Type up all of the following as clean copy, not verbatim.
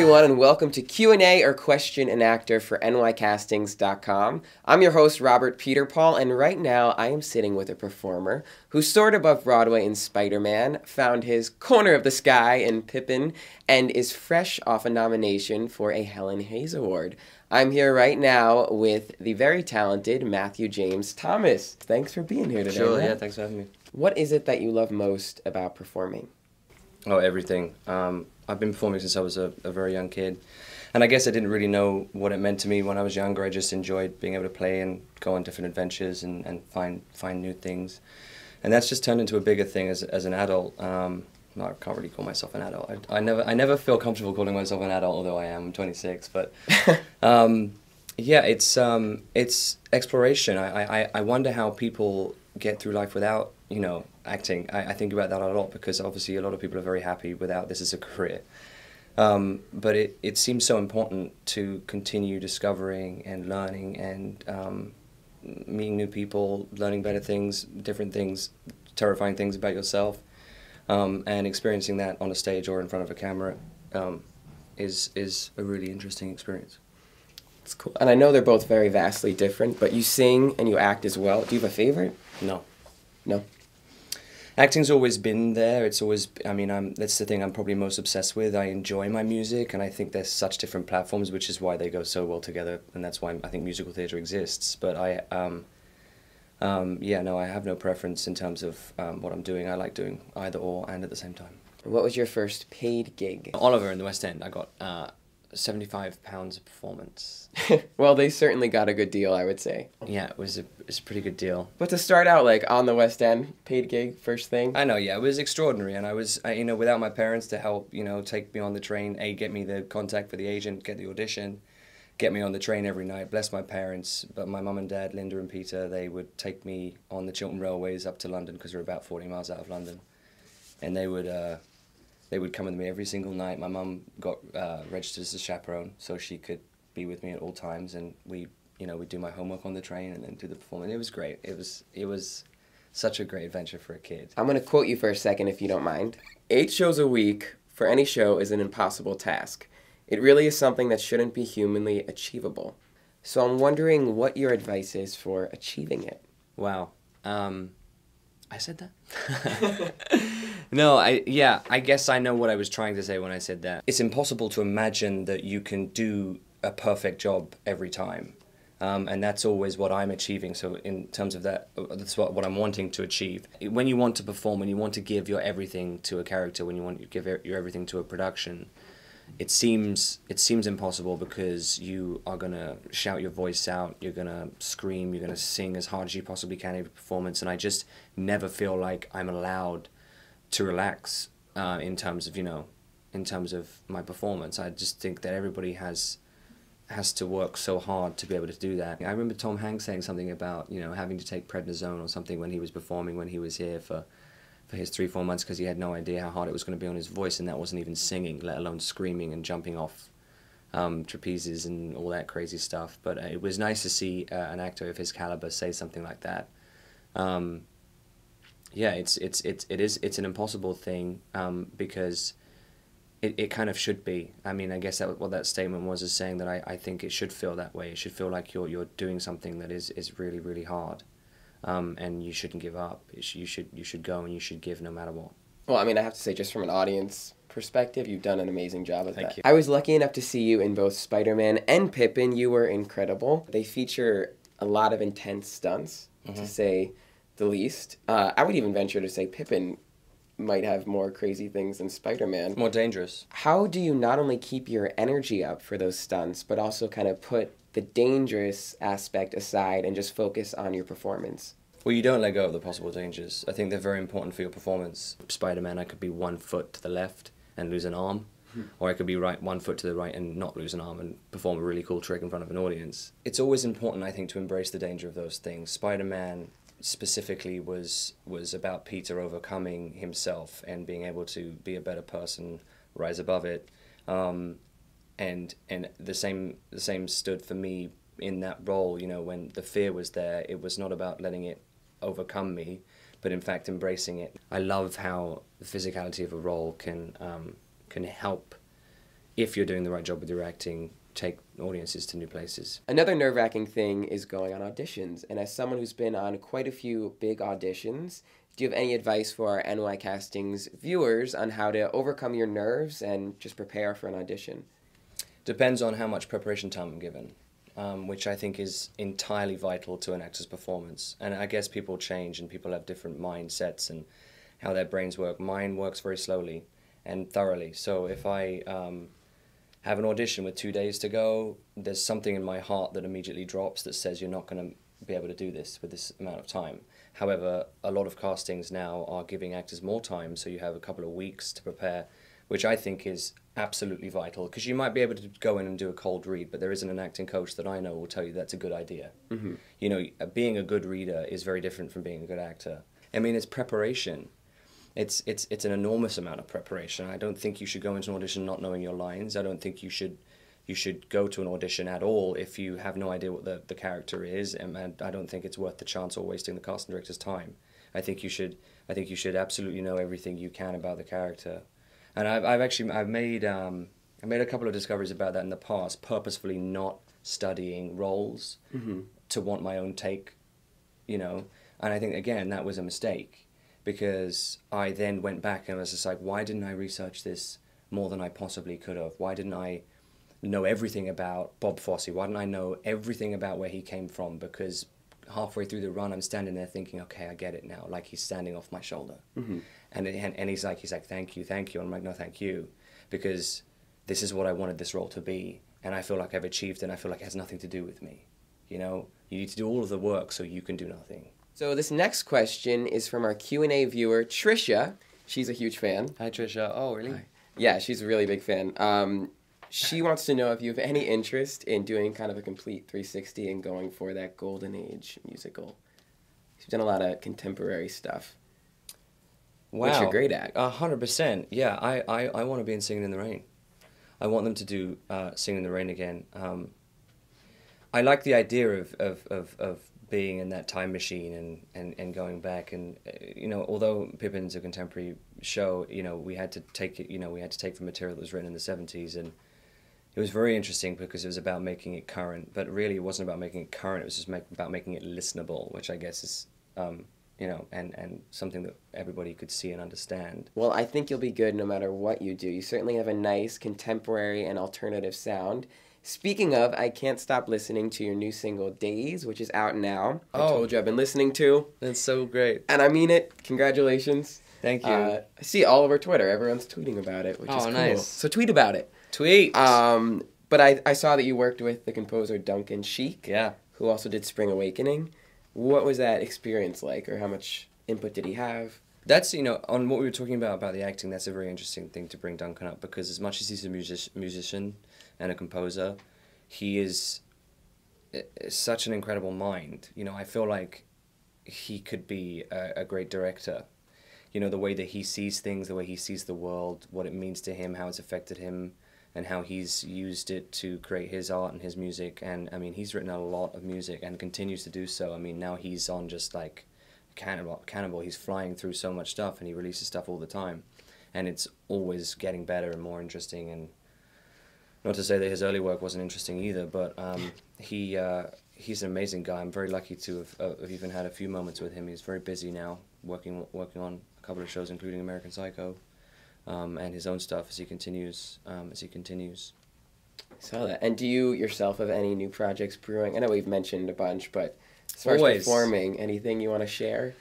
everyone, and welcome to Q&A or Question an Actor for NYCastings.com. I'm your host, Robert Peterpaul, and right now I am sitting with a performer who soared above Broadway in Spiderman, found his corner of the sky in Pippin, and is fresh off a nomination for a Helen Hayes Award. I'm here right now with the very talented Matthew James Thomas. Thanks for being here today. Sure, man. yeah, thanks for having me. What is it that you love most about performing? Oh, everything. I've been performing since I was a very young kid. And I guess I didn't really know what it meant to me when I was younger. I just enjoyed being able to play and go on different adventures and find new things. And that's just turned into a bigger thing as an adult. No, I can't really call myself an adult. I never feel comfortable calling myself an adult, although I am. I'm 26. But yeah, it's exploration. I wonder how people get through life without, you know, acting. I think about that a lot because obviously a lot of people are very happy without this as a career. But it seems so important to continue discovering and learning and meeting new people, learning better things, different things, terrifying things about yourself, and experiencing that on a stage or in front of a camera is a really interesting experience. It's cool. And I know they're both very vastly different, but you sing and you act as well. Do you have a favorite? No. No? Acting's always been there. It's always, I mean, that's the thing I'm probably most obsessed with. I enjoy my music, and I think there's such different platforms, which is why they go so well together, and that's why I think musical theatre exists. But yeah, no, I have no preference in terms of what I'm doing. I like doing either or and at the same time. What was your first paid gig? Oliver in the West End, I got £75 a performance. Well, they certainly got a good deal, I would say. Yeah, it was a pretty good deal. But to start out, like, on the West End, paid gig, first thing? I know, yeah, it was extraordinary, and I was, you know, without my parents to help, you know, take me on the train, get me the contact for the agent, get the audition, get me on the train every night, bless my parents, but my mum and dad, Linda and Peter, they would take me on the Chiltern Railways up to London, because we're about 40 miles out of London, and they would come with me every single night. My mum got registered as a chaperone, so she could be with me at all times, and we'd do my homework on the train and then do the performance. It was great. It was such a great adventure for a kid. I'm going to quote you for a second, if you don't mind. 8 shows a week for any show is an impossible task. It really is something that shouldn't be humanly achievable. So I'm wondering what your advice is for achieving it. Wow. I said that? No, I guess I know what I was trying to say when I said that. It's impossible to imagine that you can do a perfect job every time. And that's always what I'm achieving. So in terms of that, that's what I'm wanting to achieve. When you want to perform, when you want to give your everything to a character, when you want to give your everything to a production, it seems impossible because you are going to shout your voice out, you're going to scream, you're going to sing as hard as you possibly can in every performance, and I just never feel like I'm allowed to relax in terms of my performance. I just think that everybody has to work so hard to be able to do that. I remember Tom Hanks saying something about, you know, having to take prednisone or something when he was performing, when he was here for his 3-4 months, because he had no idea how hard it was going to be on his voice, and that wasn't even singing, let alone screaming and jumping off trapezes and all that crazy stuff. But it was nice to see an actor of his caliber say something like that. Yeah, it's an impossible thing because it kind of should be. I mean, I guess what that statement was is saying that I think it should feel that way. It should feel like you're doing something that is really, really hard. And you shouldn't give up. You should go and you should give no matter what. Well, I mean, I have to say, just from an audience perspective, you've done an amazing job of that. Thank you. I was lucky enough to see you in both Spiderman and Pippin. You were incredible. They feature a lot of intense stunts, to say the least. I would even venture to say Pippin might have more crazy things than Spiderman. More dangerous. How do you not only keep your energy up for those stunts, but also kind of put the dangerous aspect aside and just focus on your performance? Well, you don't let go of the possible dangers. I think they're very important for your performance. Spider-Man, I could be 1 foot to the left and lose an arm, or I could be 1 foot to the right and not lose an arm and perform a really cool trick in front of an audience. It's always important, I think, to embrace the danger of those things. Spider-Man specifically was about Peter overcoming himself and being able to be a better person, rise above it. And the same stood for me in that role. You know, when the fear was there, it was not about letting it overcome me, but in fact embracing it. I love how the physicality of a role can help if you're doing the right job with your acting, take audiences to new places. Another nerve-wracking thing is going on auditions. And as someone who's been on quite a few big auditions, do you have any advice for our NYCastings viewers on how to overcome your nerves and just prepare for an audition? Depends on how much preparation time I'm given, which I think is entirely vital to an actor's performance. And I guess people change and people have different mindsets and how their brains work. Mine works very slowly and thoroughly. So if I have an audition with 2 days to go, there's something in my heart that immediately drops that says you're not going to be able to do this with this amount of time. However, a lot of castings now are giving actors more time, so you have a couple of weeks to prepare, which I think is absolutely vital, because you might be able to go in and do a cold read, but there isn't an acting coach that I know will tell you that's a good idea. Mm-hmm. You know, being a good reader is very different from being a good actor. I mean, it's preparation. It's an enormous amount of preparation. I don't think you should go into an audition not knowing your lines. I don't think you should go to an audition at all if you have no idea what the character is, and I don't think it's worth the chance or wasting the casting director's time. I think you should absolutely know everything you can about the character. And I've made a couple of discoveries about that in the past, purposefully not studying roles Mm-hmm. to want my own take, you know. And I think, again, that was a mistake, because I then went back and was just like, why didn't I research this more than I possibly could have? Why didn't I know everything about Bob Fosse? Why didn't I know everything about where he came from? Because halfway through the run, I'm standing there thinking, okay, I get it now. Like, he's standing off my shoulder. Mm-hmm. And he's like, thank you. And I'm like, no, thank you. Because this is what I wanted this role to be. And I feel like I've achieved it, and I feel like it has nothing to do with me. You know, you need to do all of the work so you can do nothing. So this next question is from our Q&A viewer, Trisha. She's a huge fan. Hi, Trisha. Oh, really? Hi. Yeah, she's a really big fan. She wants to know if you have any interest in doing kind of a complete 360 and going for that golden age musical. She's done a lot of contemporary stuff. Wow. Which you're great at. 100%. Yeah, I want to be in Singing in the Rain. I want them to do Singing in the Rain again. I like the idea of being in that time machine and going back, and you know, although Pippin's a contemporary show, you know, we had to take from material that was written in the 70s, and it was very interesting because it was about making it current, but really it wasn't about making it current, it was just about making it listenable, which I guess is you know, and something that everybody could see and understand. Well, I think you'll be good no matter what you do. You certainly have a nice contemporary and alternative sound. Speaking of, I can't stop listening to your new single, Days, which is out now. I told you I've been listening to. That's so great. And I mean it. Congratulations. Thank you. I see all over Twitter. Everyone's tweeting about it, which is cool. Nice. So tweet about it. Tweet! But I saw that you worked with the composer Duncan Sheik, Yeah. who also did Spring Awakening. What was that experience like, or how much input did he have? That's, you know, on what we were talking about the acting, that's a very interesting thing to bring Duncan up, because as much as he's a musician and a composer, he is such an incredible mind. You know, I feel like he could be a great director. You know, the way that he sees things, the way he sees the world, what it means to him, how it's affected him, and how he's used it to create his art and his music. And, I mean, he's written a lot of music and continues to do so. I mean, now he's on just, like, Cannibal. He's flying through so much stuff, and he releases stuff all the time. And it's always getting better and more interesting. And not to say that his early work wasn't interesting either, but he's an amazing guy. I'm very lucky to have even had a few moments with him. He's very busy now, working on a couple of shows, including American Psycho. And his own stuff as he continues. I saw that. And do you yourself have any new projects brewing? I know we've mentioned a bunch, but as far as performing, anything you want to share?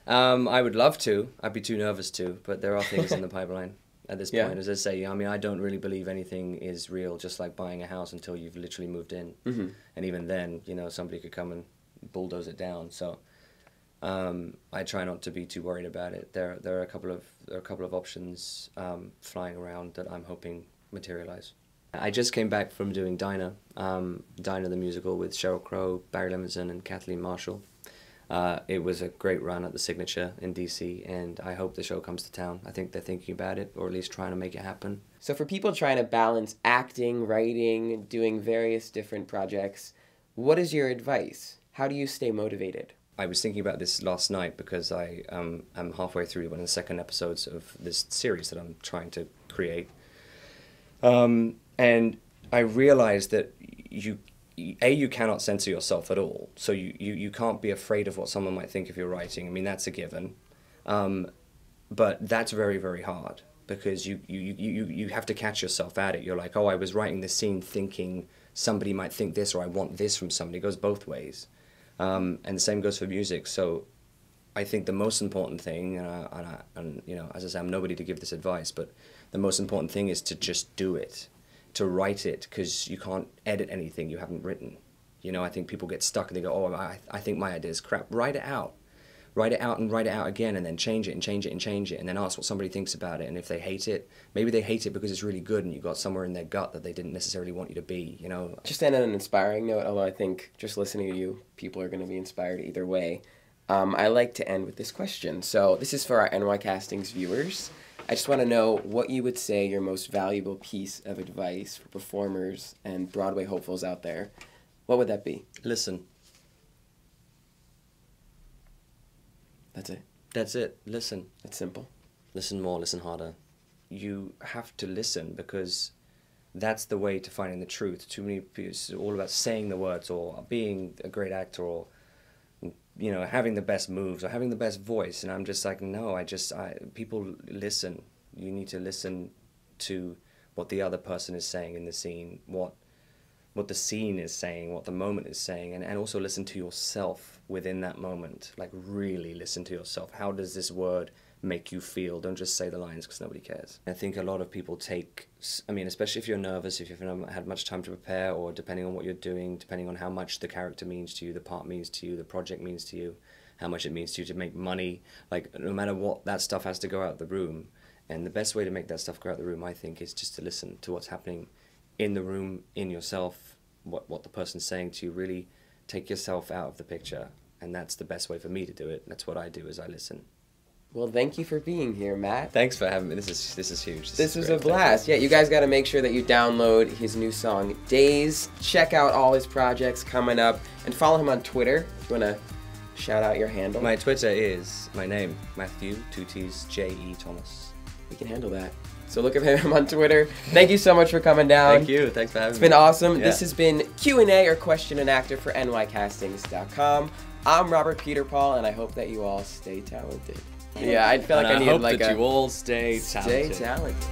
I would love to. I'd be too nervous to, but there are things in the pipeline at this point. Yeah. As I say, I mean, I don't really believe anything is real, just like buying a house until you've literally moved in. Mm-hmm. And even then, you know, somebody could come and bulldoze it down. So I try not to be too worried about it. There are a couple of options flying around that I'm hoping materialize. I just came back from doing Dinah the musical with Sheryl Crow, Barry Levinson, and Kathleen Marshall. It was a great run at the Signature in DC, and I hope the show comes to town. I think they're thinking about it, or at least trying to make it happen. So for people trying to balance acting, writing, doing various different projects, what is your advice? How do you stay motivated? I was thinking about this last night because I'm halfway through one of the second episodes of this series that I'm trying to create. And And I realized that you cannot censor yourself at all. So you can't be afraid of what someone might think of your writing. I mean, that's a given. But that's very, very hard, because you have to catch yourself at it. You're like, oh, I was writing this scene thinking somebody might think this, or I want this from somebody. It goes both ways. And the same goes for music. So I think the most important thing, and you know, as I say, I'm nobody to give this advice, but the most important thing is to just do it, to write it, because you can't edit anything you haven't written. You know, I think people get stuck and they go, oh, I think my idea is crap. Write it out. Write it out and write it out again, and then change it and change it and change it, and then ask what somebody thinks about it. And if they hate it, maybe they hate it because it's really good and you got somewhere in their gut that they didn't necessarily want you to be, you know. Just end on an inspiring note, although I think just listening to you, people are going to be inspired either way. I like to end with this question. So this is for our NYCastings viewers. I just want to know what you would say your most valuable piece of advice for performers and Broadway hopefuls out there. What would that be? Listen. That's it. That's it. Listen. It's simple. Listen more, listen harder. You have to listen, because that's the way to finding the truth. Too many people, it's all about saying the words, or being a great actor, or, you know, having the best moves, or having the best voice. And I'm just like, no, people listen. You need to listen to what the other person is saying in the scene, what the scene is saying, what the moment is saying, and also listen to yourself within that moment. Like, really listen to yourself. How does this word make you feel? Don't just say the lines because nobody cares. I think a lot of people especially if you're nervous, if you've not had much time to prepare, or depending on what you're doing, depending on how much the character means to you, the part means to you, the project means to you, how much it means to you to make money, like, no matter what, that stuff has to go out the room. And the best way to make that stuff go out the room, I think, is just to listen to what's happening in the room, in yourself, what the person's saying to you. Really take yourself out of the picture, and that's the best way for me to do it. That's what I do, is I listen. Well, thank you for being here, Matt. Thanks for having me. This is huge. This was a blast. Yeah, you guys got to make sure that you download his new song, Days. Check out all his projects coming up, and follow him on Twitter if you want to shout out your handle. My Twitter is my name, Matthew, 2 T's, J.E. Thomas. We can handle that. So look at him on Twitter. Thank you so much for coming down. Thank you. Thanks for having me. It's been awesome. Yeah. This has been Q&A or Question an Actor for NYCastings.com. I'm Robert Peterpaul, and I hope that you all stay talented. Yeah, I feel like I need hope like that you all stay talented. Stay talented.